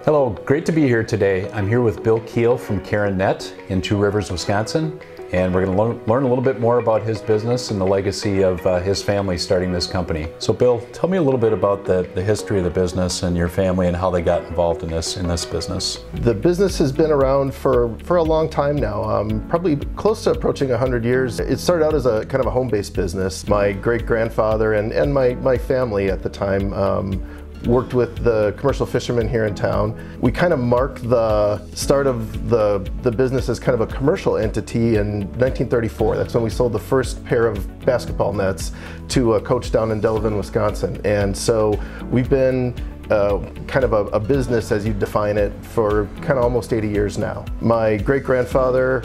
Hello, great to be here today. I'm here with Bill Kiel from Carron in Two Rivers, Wisconsin, and we're going to learn a little bit more about his business and the legacy of his family starting this company. So Bill, tell me a little bit about the history of the business and your family and how they got involved in this business. The business has been around for a long time now, probably close to approaching 100 years. It started out as a kind of a home-based business. My great-grandfather and my family at the time worked with the commercial fishermen here in town. We kind of marked the start of the business as kind of a commercial entity in 1934. That's when we sold the first pair of basketball nets to a coach down in Delavan, Wisconsin. And so we've been kind of a business, as you define it, for kind of almost 80 years now. My great-grandfather,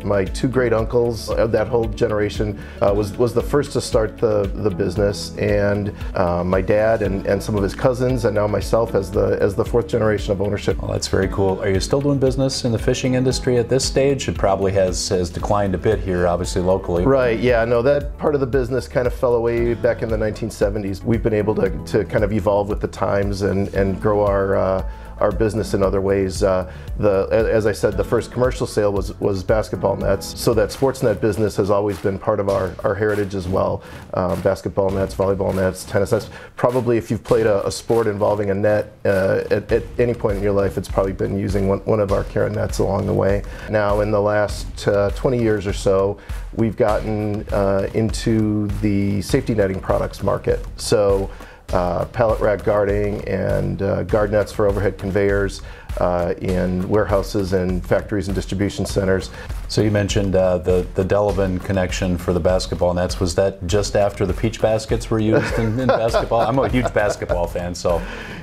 my two great-uncles, that whole generation was the first to start the business, and my dad and some of his cousins, and now myself as the fourth generation of ownership. Well, that's very cool. Are you still doing business in the fishing industry at this stage? It probably has declined a bit here, obviously locally. Right, yeah, no, that part of the business kind of fell away back in the 1970s. We've been able to kind of evolve with the times and grow our business in other ways. As I said, the first commercial sale was basketball nets, so that sports net business has always been part of our heritage as well. Basketball nets, volleyball nets, tennis nets. Probably if you've played a sport involving a net at any point in your life, it's probably been using one of our Carron nets along the way. Now in the last 20 years or so, we've gotten into the safety netting products market. So pallet rack guarding and guard nets for overhead conveyors in warehouses and factories and distribution centers. So you mentioned the Delavan connection for the basketball nets. Was that just after the peach baskets were used in basketball? I'm a huge basketball fan, so.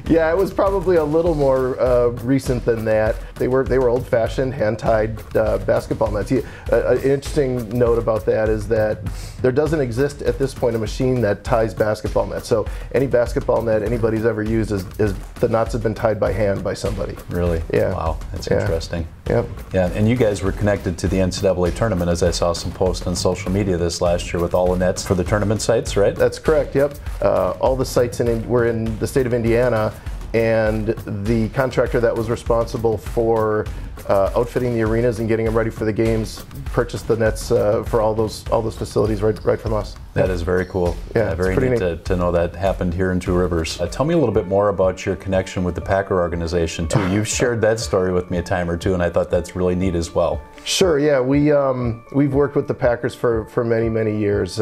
Yeah, it was probably a little more recent than that. They were old-fashioned, hand-tied basketball nets. An interesting note about that is that there doesn't exist at this point a machine that ties basketball nets. So any basketball net anybody's ever used is the knots have been tied by hand by somebody. Really? Yeah. Wow, that's interesting. Yep. Yeah, and you guys were connected to the NCAA tournament, as I saw some posts on social media this last year with all the nets for the tournament sites, right? That's correct, yep. All the sites were in the state of Indiana, and the contractor that was responsible for outfitting the arenas and getting them ready for the games purchased the nets for all those facilities right from us. That is very cool. Yeah, very neat to know that happened here in Two Rivers. Tell me a little bit more about your connection with the Packer organization too. You've shared that story with me a time or two, and I thought that's really neat as well. Sure. Yeah, we've worked with the Packers for many years.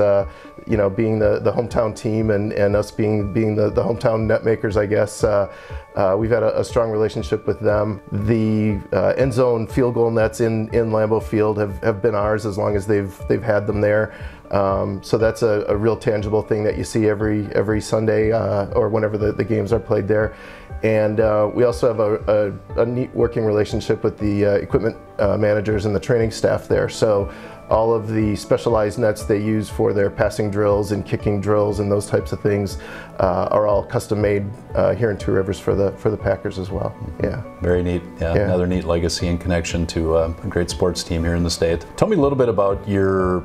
You know, being the hometown team and us being the hometown net makers, I guess. We've had a strong relationship with them. The end zone field goal nets in Lambeau Field have been ours as long as they've had them there. So that's a real tangible thing that you see every Sunday or whenever the games are played there. And we also have a neat working relationship with the equipment managers and the training staff there. So all of the specialized nets they use for their passing drills and kicking drills and those types of things are all custom made here in Two Rivers for the Packers as well. Yeah. Very neat. Yeah. Another neat legacy and connection to a great sports team here in the state. Tell me a little bit about your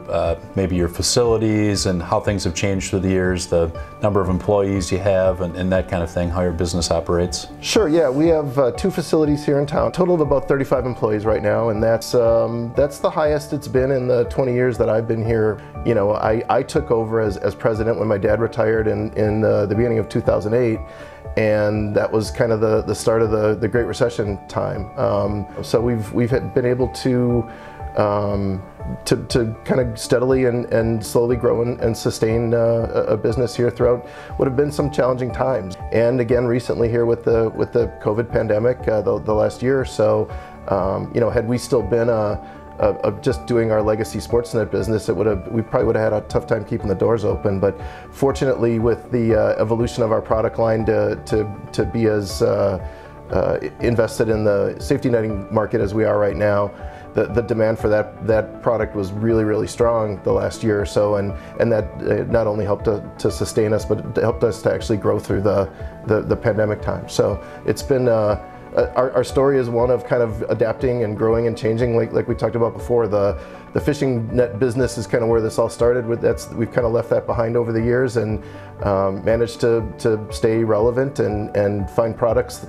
maybe your facilities and how things have changed through the years, the number of employees you have, and that kind of thing, how your business operates. Sure. Yeah, we have two facilities here in town. Total of about 35 employees right now, and that's the highest it's been in the 20 years that I've been here. You know, I took over as president when my dad retired in the beginning of 2008, and that was kind of the start of the Great Recession time. So we've been able to kind of steadily and slowly grow and sustain a business here throughout what have been some challenging times. And again, recently here with the COVID pandemic, the last year or so, you know, had we still been just doing our legacy Sportsnet business, we probably would have had a tough time keeping the doors open. But fortunately, with the evolution of our product line to be as invested in the safety netting market as we are right now, the demand for that product was really strong the last year or so, and that not only helped to sustain us, but it helped us to actually grow through the pandemic time. So it's been our story is one of kind of adapting and growing and changing, like we talked about before. The fishing net business is kind of where this all started. We've kind of left that behind over the years and managed to stay relevant and find products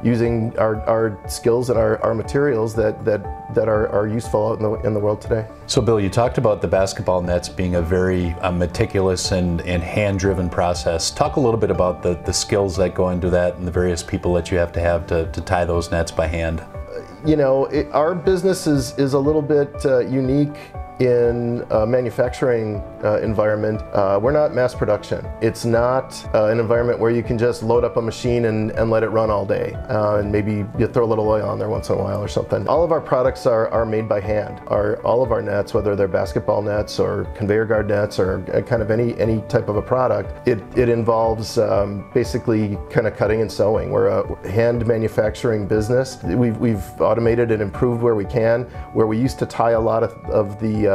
using our skills and our materials that are useful out in the world today. So Bill, you talked about the basketball nets being a very meticulous and hand-driven process. Talk a little bit about the skills that go into that and the various people that you have to tie those nets by hand. You know, our business is a little bit unique in a manufacturing environment. We're not mass production. It's not an environment where you can just load up a machine and let it run all day, and maybe you throw a little oil on there once in a while or something. All of our products are made by hand. All of our nets, whether they're basketball nets or conveyor guard nets or kind of any type of a product, it involves basically kind of cutting and sewing. We're a hand manufacturing business. We've automated and improved where we can. Where we used to tie a lot of the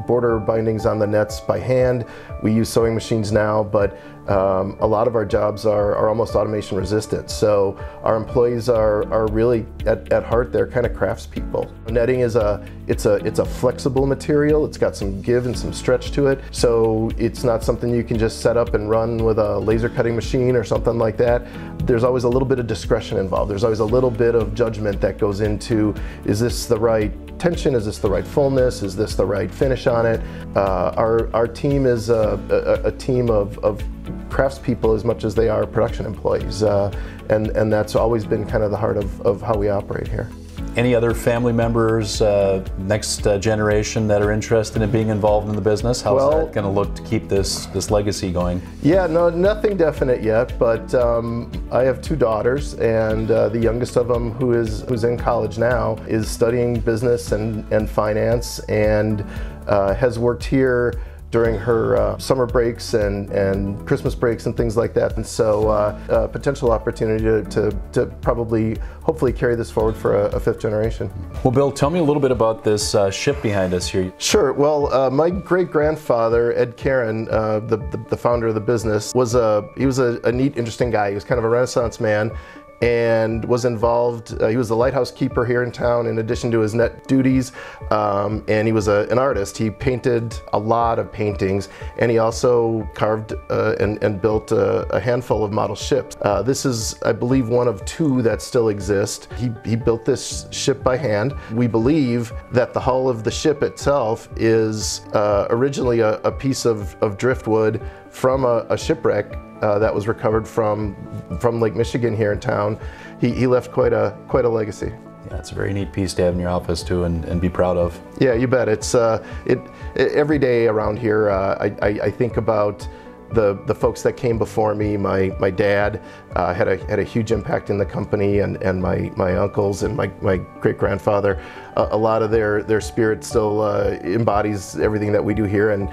border bindings on the nets by hand, we use sewing machines now, but a lot of our jobs are almost automation resistant. So our employees are really at heart, they're kind of craftspeople. Netting is it's a flexible material. It's got some give and some stretch to it. So it's not something you can just set up and run with a laser cutting machine or something like that. There's always a little bit of discretion involved. There's always a little bit of judgment that goes into, is this the right tension? Is this the right fullness? Is this the right finish on it? Our team is a team of craftspeople as much as they are production employees, and that's always been kind of the heart of how we operate here. Any other family members, next generation that are interested in being involved in the business? How's that going to look to keep this legacy going? Yeah, no, nothing definite yet, but I have two daughters, and the youngest of them, who's in college now, is studying business and finance, and has worked here during her summer breaks and Christmas breaks and things like that. And so a potential opportunity to probably, hopefully carry this forward for a fifth generation. Well, Bill, tell me a little bit about this ship behind us here. Sure. Well, my great-grandfather, Ed Carron, the founder of the business, was a neat, interesting guy. He was kind of a Renaissance man, and was involved, he was the lighthouse keeper here in town in addition to his net duties, and he was an artist. He painted a lot of paintings, and he also carved and built a handful of model ships. This is, I believe, one of two that still exist. He built this ship by hand. We believe that the hull of the ship itself is originally a piece of driftwood from a shipwreck that was recovered from Lake Michigan here in town. He left quite a legacy. Yeah, it's a very neat piece to have in your office too, and be proud of. Yeah, you bet. It's every day around here. I think about the folks that came before me. My dad had a huge impact in the company, and my uncles and my great-grandfather. A lot of their spirit still embodies everything that we do here, and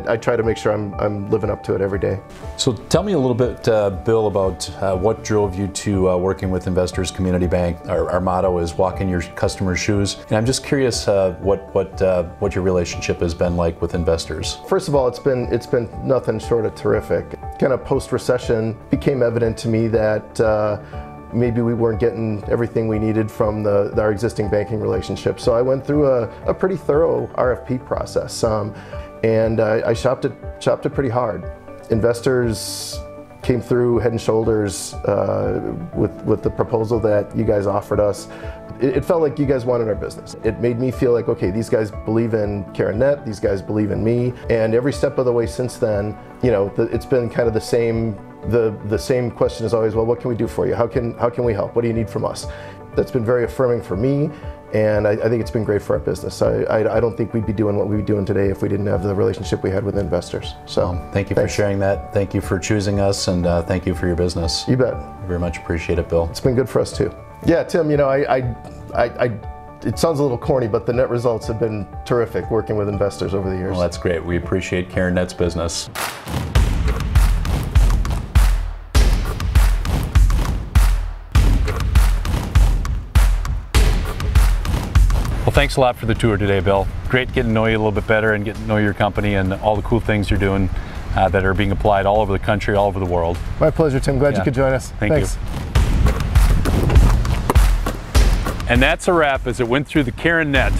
I try to make sure I'm living up to it every day. So tell me a little bit, Bill, about what drove you to working with Investors Community Bank. Our motto is walk in your customers' shoes, and I'm just curious what your relationship has been like with investors. First of all, it's been nothing short of terrific. Kind of post-recession, became evident to me that maybe we weren't getting everything we needed from our existing banking relationship. So I went through a pretty thorough RFP process, and I shopped it pretty hard. Investors came through head and shoulders with the proposal that you guys offered us. It felt like you guys wanted our business. It made me feel like, okay, these guys believe in Carron Net, these guys believe in me, and every step of the way since then, you know, it's been kind of the same question as always. Well, what can we do for you? How can we help? What do you need from us? That's been very affirming for me, and I think it's been great for our business. I don't think we'd be doing what we'd be doing today if we didn't have the relationship we had with investors. So thank you for sharing that. Thank you for choosing us, and thank you for your business. You bet. Very much appreciate it, Bill. It's been good for us too. Yeah, Tim, you know, it sounds a little corny, but the net results have been terrific working with investors over the years. Well, that's great. We appreciate Carron Net's business. Well, thanks a lot for the tour today, Bill. Great getting to know you a little bit better and getting to know your company and all the cool things you're doing that are being applied all over the country, all over the world. My pleasure, Tim. Glad you could join us. Thanks. And that's a wrap as it went through the Carron Net.